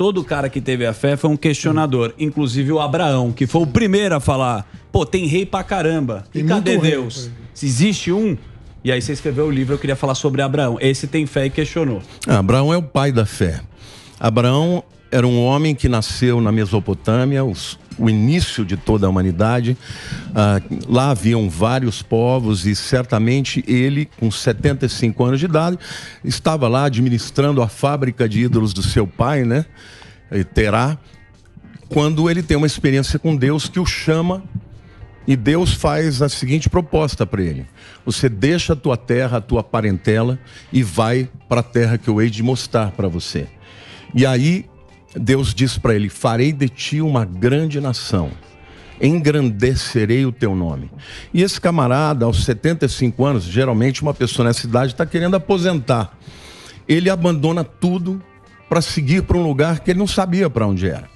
todo cara que teve a fé foi um questionador, inclusive o Abraão, que foi o primeiro a falar, pô, tem rei pra caramba, e cadê Deus? Se existe um... E aí você escreveu o livro, eu queria falar sobre Abraão. Esse tem fé e questionou. Abraão é o pai da fé. Abraão era um homem que nasceu na Mesopotâmia, o início de toda a humanidade. Lá haviam vários povos e certamente ele, com 75 anos de idade, estava lá administrando a fábrica de ídolos do seu pai, né? Terá, quando ele tem uma experiência com Deus que o chama. E Deus faz a seguinte proposta para ele: você deixa a tua terra, a tua parentela e vai para a terra que eu hei de mostrar para você. E aí Deus diz para ele: farei de ti uma grande nação, engrandecerei o teu nome. E esse camarada, aos 75 anos, geralmente uma pessoa nessa idade está querendo aposentar. Ele abandona tudo para seguir para um lugar que ele não sabia para onde era.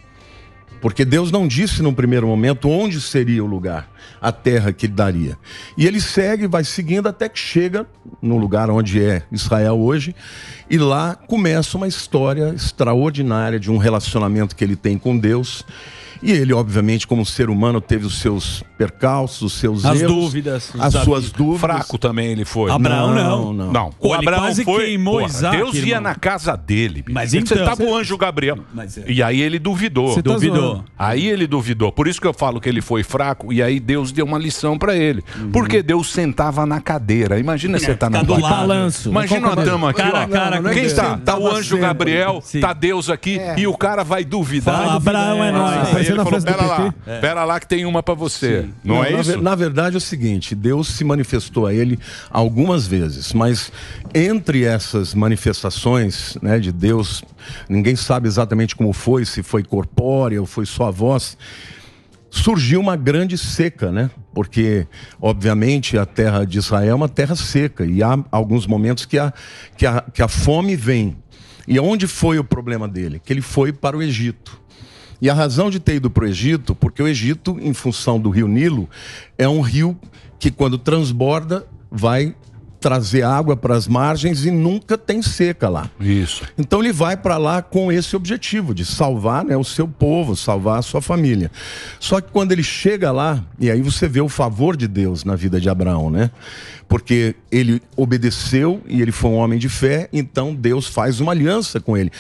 Porque Deus não disse no primeiro momento onde seria o lugar, a terra que ele daria. E ele segue, vai seguindo até que chega no lugar onde é Israel hoje. E lá começa uma história extraordinária de um relacionamento que ele tem com Deus. E ele, obviamente, como ser humano, teve os seus percalços, os seus erros. As dúvidas. As suas dúvidas. Fraco também ele foi. Abraão não. Não. O Abraão quase foi, queimou Isaac, Deus ia irmão. na casa dele. Mas Você então, tava o anjo Gabriel. E aí ele duvidou. Você tá duvidou. zoando. Aí ele duvidou. Por isso que eu falo que ele foi fraco. E aí Deus deu uma lição pra ele. Porque Deus sentava na cadeira. Imagina você tá na tua balanço. Imagina uma dama aqui, Cara a ó. cara com Quem Deus. está? Tá o anjo Gabriel, tá Deus aqui. E o cara vai duvidar. Fala, Abraão é nóis. Aí ele falou, pera lá. Pera lá que tem uma pra você. Não é isso? Na verdade é o seguinte: Deus se manifestou a ele algumas vezes, mas entre essas manifestações, né, de Deus, ninguém sabe exatamente como foi, se foi corpórea ou foi só a voz. Surgiu uma grande seca, né? Porque, obviamente, a terra de Israel é uma terra seca e há alguns momentos que a fome vem. E onde foi o problema dele? Que ele foi para o Egito. E a razão de ter ido para o Egito, porque o Egito, em função do rio Nilo, é um rio que quando transborda vai trazer água para as margens e nunca tem seca lá. Isso. Então ele vai para lá com esse objetivo de salvar, né, o seu povo, salvar a sua família. Só que quando ele chega lá, e aí você vê o favor de Deus na vida de Abraão, né? Porque ele obedeceu e ele foi um homem de fé, então Deus faz uma aliança com ele.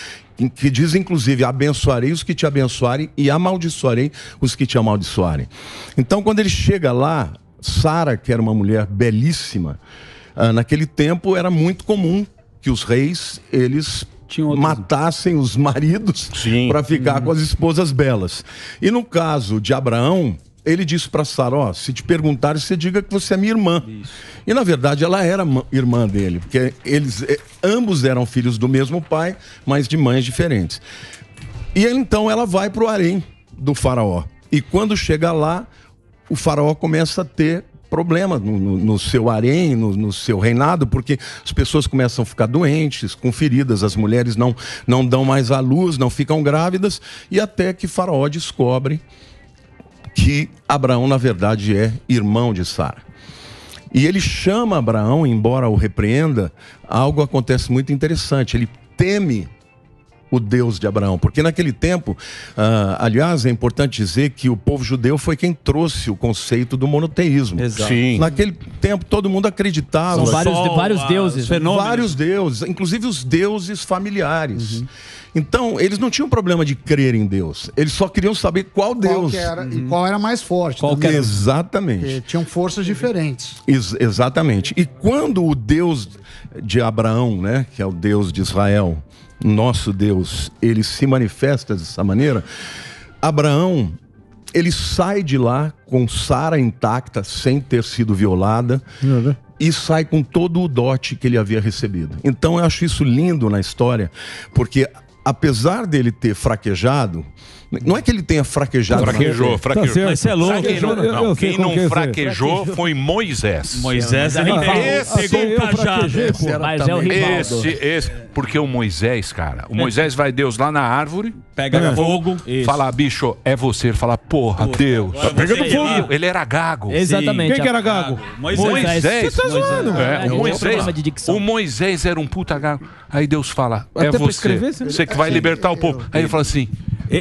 Que diz inclusive: abençoarei os que te abençoarem e amaldiçoarei os que te amaldiçoarem. Então quando ele chega lá, Sara, que era uma mulher belíssima, naquele tempo era muito comum que os reis, eles matassem os maridos para ficar com as esposas belas. E no caso de Abraão, ele disse para Sara: ó, se te perguntarem, você diga que você é minha irmã. Isso. E na verdade ela era irmã dele, porque ambos eram filhos do mesmo pai, mas de mães diferentes. E então ela vai para o harém do faraó. E quando chega lá, o faraó começa a ter problema no seu harém, no seu reinado, porque as pessoas começam a ficar doentes, com feridas, as mulheres não dão mais à luz, não ficam grávidas, e até que faraó descobre que Abraão, na verdade, é irmão de Sara. E ele chama Abraão, embora o repreenda, algo acontece muito interessante. Ele teme o Deus de Abraão, porque naquele tempo, aliás, é importante dizer que o povo judeu foi quem trouxe o conceito do monoteísmo. Exato. Sim. Naquele tempo todo mundo acreditava. São vários deuses. Vários deuses, inclusive os deuses familiares. Então, eles não tinham problema de crer em Deus. Eles só queriam saber qual Deus. E qual era mais forte. Exatamente. Porque tinham forças diferentes. Exatamente. E quando o Deus de Abraão, né, que é o Deus de Israel, nosso Deus, ele se manifesta dessa maneira, Abraão, ele sai de lá com Sara intacta, sem ter sido violada, e sai com todo o dote que ele havia recebido. Então eu acho isso lindo na história, porque apesar dele ter fraquejado, não é que ele tenha fraquejado. Fraquejou. Mas você é louco. Quem não fraquejou foi Moisés. Moisés pegou o cajado. Mas é o Rivaldo. Porque o Moisés, cara, o Moisés vai Deus lá na árvore, Pega fogo. fala, bicho, é você. Ele fala, porra, Deus. Tá pegando fogo. Ele era gago. Exatamente. Quem que era gago? Moisés. Você tá zoando? O Moisés era um puta gago. Aí Deus fala, é Até pra você. escrever, Você que vai libertar o povo. Aí ele fala assim,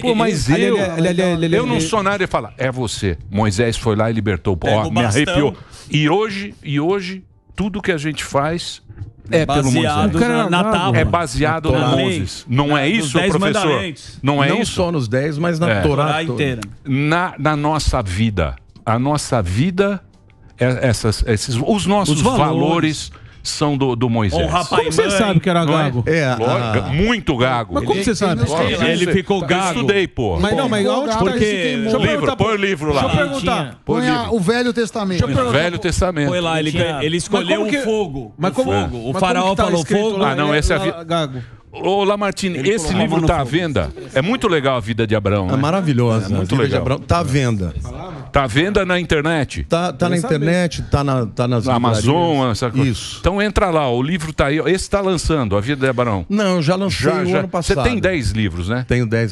pô, mas eu não sou nada. Ele fala, é você. Moisés foi lá e libertou o povo. Ó, me arrepiou. E hoje, tudo que a gente faz é pelo Moisés. Na tábua. É baseado no Moses. Não é isso, professor? Não é isso? Não só nos 10, mas na Torá inteira. Na nossa vida. A nossa vida, os nossos valores são do Moisés. Como você sabe que era gago? Muito gago. Mas como você sabe? Ele ficou gago. Eu estudei, pô. Mas não, mas aonde Porque Põe o livro lá. Deixa eu perguntar. Põe o Velho Testamento. Velho Testamento. Foi lá, ele escolheu o fogo. Mas como, O faraó falou fogo. Ah, não, esse é gago. Ô, Lamartine, esse livro tá à venda. É muito legal a vida de Abraão, né? É maravilhosa. É muito a vida de legal. Abraão tá à venda. Tá à venda na internet. Tá na internet, tá nas Na Amazon, essa coisa. Isso. Então entra lá, o livro tá aí. Esse tá lançando, A Vida de Abraão. Não, já lancei o ano passado. Você tem 10 livros, né? Tenho 10